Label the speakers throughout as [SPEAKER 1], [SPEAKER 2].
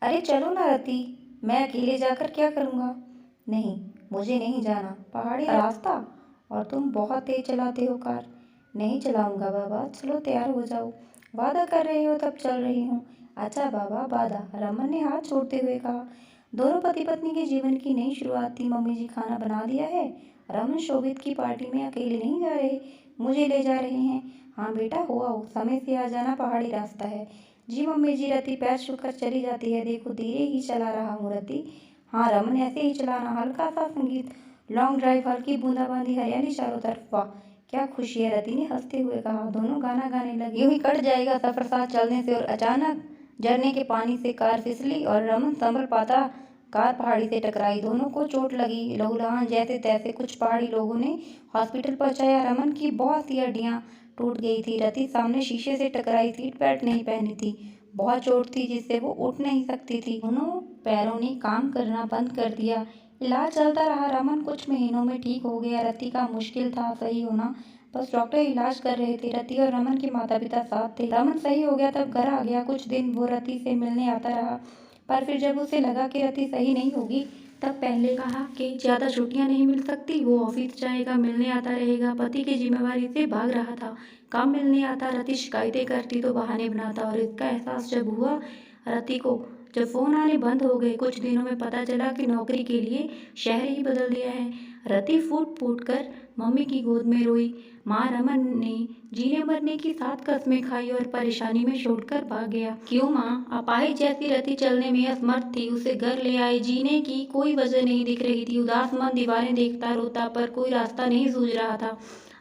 [SPEAKER 1] अरे चलो ना रति, मैं अकेले जाकर क्या करूँगा। नहीं, मुझे नहीं जाना, पहाड़ी रास्ता, और तुम बहुत तेज चलाते हो कार। नहीं चलाऊंगा बाबा, चलो तैयार हो जाओ। वादा कर रहे हो तब चल रही हूँ। अच्छा बाबा वादा, रमन ने हाथ छोड़ते हुए कहा। दोनों पति पत्नी के जीवन की नई शुरुआत थी। मम्मी जी खाना बना दिया है। रमन शोभित की पार्टी में अकेले नहीं जा रहे, मुझे ले जा रहे हैं। हाँ बेटा हो आओ, समय से आ जाना, पहाड़ी रास्ता है। जी मम्मी जी, रति पैर छूकर चली जाती है। देखो धीरे ही चला रहा हूँ रति। हाँ रमन, ऐसे ही चलाना। हल्का सा संगीत, लॉन्ग ड्राइव, हल्की बूंदाबांदी, हरियाली चारों तरफ। वाह क्या खुशी है, रति ने हंसते हुए कहा। दोनों गाना गाने लगे। यूं ही कट जाएगा सफर साथ चलने से। और अचानक झरने के पानी से कार फिसली और रमन संभल पाता, कार पहाड़ी से टकराई। दोनों को चोट लगी। लहूलुहान जैसे तैसे कुछ पहाड़ी लोगों ने हॉस्पिटल पहुंचाया। रमन की बहुत सी हड्डियां टूट गई थी। रति सामने शीशे से टकराई, सीट बेल्ट नहीं पहनी थी। बहुत चोट थी जिससे वो उठ नहीं सकती थी। दोनों पैरों ने काम करना बंद कर दिया। इलाज चलता रहा। रमन कुछ महीनों में ठीक हो गया। रति का मुश्किल था सही होना, बस डॉक्टर इलाज कर रहे थे। रति और रमन के माता पिता साथ थे। रमन सही हो गया तब घर आ गया। कुछ दिन वो रति से मिलने आता रहा, पर फिर जब उसे लगा कि रति सही नहीं होगी, तब पहले कहा कि ज़्यादा छुट्टियां नहीं मिल सकती, वो ऑफिस जाएगा, मिलने आता रहेगा। पति की जिम्मेवारी से भाग रहा था, काम मिलने आता। रति शिकायतें करती तो बहाने बनाता। और इसका एहसास जब हुआ रति को, जब फोन आने बंद हो गए, कुछ दिनों में पता चला कि नौकरी के लिए शहर ही बदल दिया है। रति फूट फूट कर मम्मी की गोद में रोई। माँ रमन ने जीने मरने की 7 कस्में खाई और परेशानी में छोड़कर भाग गया। क्यों माँ? अपाहिज जैसी रति चलने में असमर्थ थी। उसे घर ले आए, जीने की कोई वजह नहीं दिख रही थी। उदास मन दीवारें देखता रोता, पर कोई रास्ता नहीं सूझ रहा था।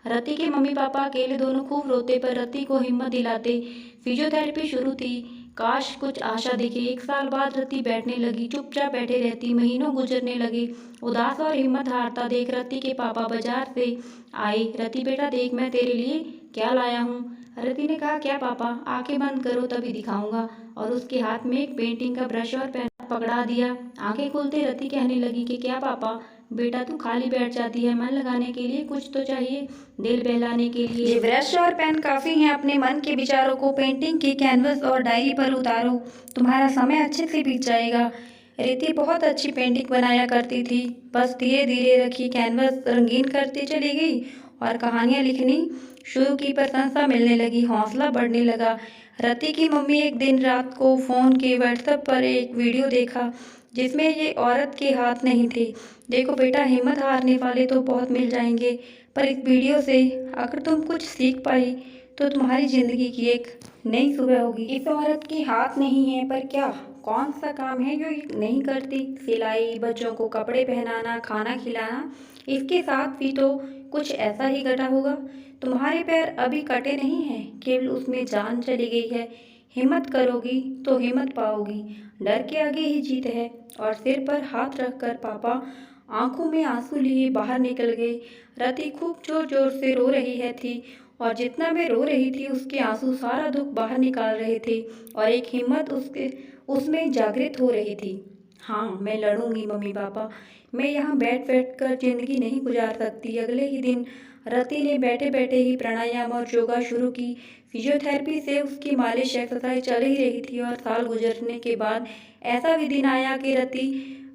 [SPEAKER 1] रति के मम्मी पापा अकेले दोनों खूब रोते, पर रति को हिम्मत दिलाते। फिजियोथेरेपी शुरू थी, काश कुछ आशा दिखे। 1 साल बाद रति बैठने लगी, चुपचाप बैठे रहती। महीनों गुजरने लगे। उदास और हिम्मत हारता देख रति के पापा बाजार से आए। रति बेटा देख, मैं तेरे लिए क्या लाया हूँ। रति ने कहा क्या पापा? आंखें बंद करो तभी दिखाऊंगा। और उसके हाथ में एक पेंटिंग का ब्रश और पेन पकड़ा दिया। आंखें खुलते रति कहने लगी कि क्या पापा? बेटा तू खाली बैठ जाती है, मन लगाने के लिए कुछ तो चाहिए, दिल बहलाने के लिए। ये ब्रश और पेन काफी हैं। अपने मन के विचारों को पेंटिंग के कैनवस और डायरी पर उतारो, तुम्हारा समय अच्छे से बीत जाएगा। रिति बहुत अच्छी पेंटिंग बनाया करती थी, बस धीरे धीरे रखी कैनवस रंगीन करती चली गई और कहानियां लिखनी शुरू की। प्रशंसा मिलने लगी, हौसला बढ़ने लगा। रति की मम्मी एक दिन रात को फोन के व्हाट्सएप पर एक वीडियो देखा जिसमें ये औरत के हाथ नहीं थे। देखो बेटा, हिम्मत हारने वाले तो बहुत मिल जाएंगे, पर इस वीडियो से अगर तुम कुछ सीख पाई तो तुम्हारी जिंदगी की एक नई सुबह होगी। इस औरत के हाथ नहीं है, पर क्या कौन सा काम है जो ये नहीं करती? सिलाई, बच्चों को कपड़े पहनाना, खाना खिलाना। इसके साथ भी तो कुछ ऐसा ही घटा होगा। तुम्हारे पैर अभी कटे नहीं हैं, केवल उसमें जान चली गई है। हिम्मत करोगी तो हिम्मत पाओगी। डर के आगे ही जीत है। और सिर पर हाथ रखकर पापा आंखों में आंसू लिए बाहर निकल गए। रति खूब जोर जोर से रो रही है थी, और जितना मैं रो रही थी उसके आंसू सारा दुख बाहर निकाल रहे थे, और एक हिम्मत उसमें जागृत हो रही थी। हाँ मैं लड़ूंगी मम्मी पापा, मैं यहाँ बैठ बैठ कर जिंदगी नहीं गुजार सकती। अगले ही दिन रति ने बैठे बैठे ही प्राणायाम और योगा शुरू की। फिजियोथेरेपी से उसकी मालिश एक्सरसाइज चल ही रही थी। और साल गुजरने के बाद ऐसा भी दिन आया कि रति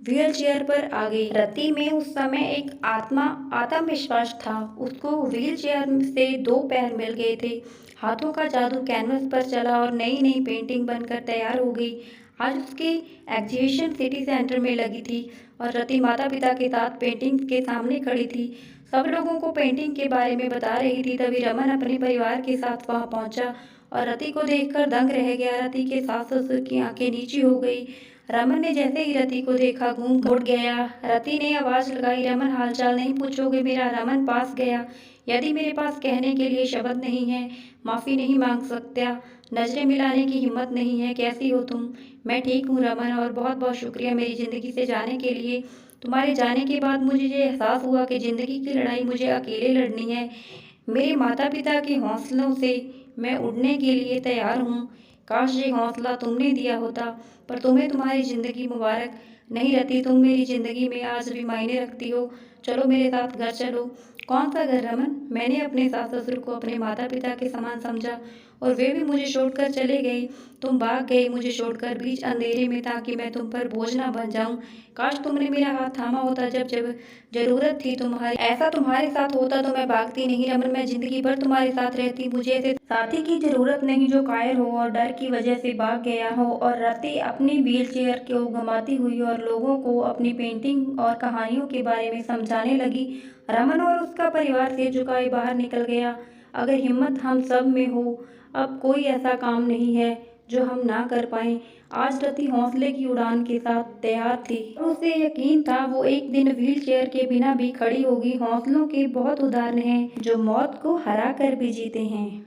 [SPEAKER 1] व्हील चेयर पर आ गई। रति में उस समय एक आत्मविश्वास था। उसको व्हील चेयर से 2 पैर मिल गए थे। हाथों का जादू कैनवस पर चला और नई नई पेंटिंग बनकर तैयार हो गई। आज उसकी एग्जीबिशन सिटी सेंटर में लगी थी, और रति माता पिता के साथ पेंटिंग के सामने खड़ी थी। सब लोगों को पेंटिंग के बारे में बता रही थी। तभी रमन अपने परिवार के साथ वहां पहुंचा और रति को देखकर दंग रह गया। रति के सास ससुर की आंखें नीची हो गई। रमन ने जैसे ही रति को देखा घूम घुट गया। रति ने आवाज लगाई, रमन हालचाल नहीं पूछोगे मेरा? रमन पास गया। यदि मेरे पास कहने के लिए शब्द नहीं है, माफी नहीं मांग सकता, नजरें मिलाने की हिम्मत नहीं है, कैसी हो तुम? मैं ठीक हूँ रमन, और बहुत बहुत शुक्रिया मेरी ज़िंदगी से जाने के लिए। तुम्हारे जाने के बाद मुझे ये एहसास हुआ कि ज़िंदगी की लड़ाई मुझे अकेले लड़नी है। मेरे माता पिता के हौसलों से मैं उड़ने के लिए तैयार हूँ। काश ये हौसला तुमने दिया होता, पर तुम्हें तुम्हारी ज़िंदगी मुबारक। नहीं रहती, तुम मेरी ज़िंदगी में आज भी मायने रखती हो। चलो मेरे साथ घर चलो। कौन सा घर रमन? मैंने अपने सास ससुर को अपने माता पिता के समान समझा और वे भी मुझे छोड़कर चले गए। तुम भाग गए मुझे छोड़कर बीच अंधेरे में ताकि मैं तुम पर बोझ ना बन जाऊं। काश तुमने मेरा हाथ थामा होता जब जब जरूरत थी तुम्हारी। ऐसा तुम्हारे साथ होता तो मैं भागती नहीं रमन, मैं जिंदगी भर तुम्हारे साथ रहती। मुझे ऐसे साथी की जरूरत नहीं जो कायर हो और डर की वजह से भाग गया हो और रातें अपनी व्हीलचेयर को घुमाती हुई और लोगों को अपनी पेंटिंग और कहानियों के बारे में समझाने लगी। रमन और उसका परिवार सिर झुकाए बाहर निकल गया। अगर हिम्मत हम सब में हो, अब कोई ऐसा काम नहीं है जो हम ना कर पाएं। आज रति हौसले की उड़ान के साथ तैयार थी और उसे यकीन था वो एक दिन व्हीलचेयर के बिना भी खड़ी होगी। हौसलों के बहुत उदाहरण हैं जो मौत को हरा कर भी जीते हैं।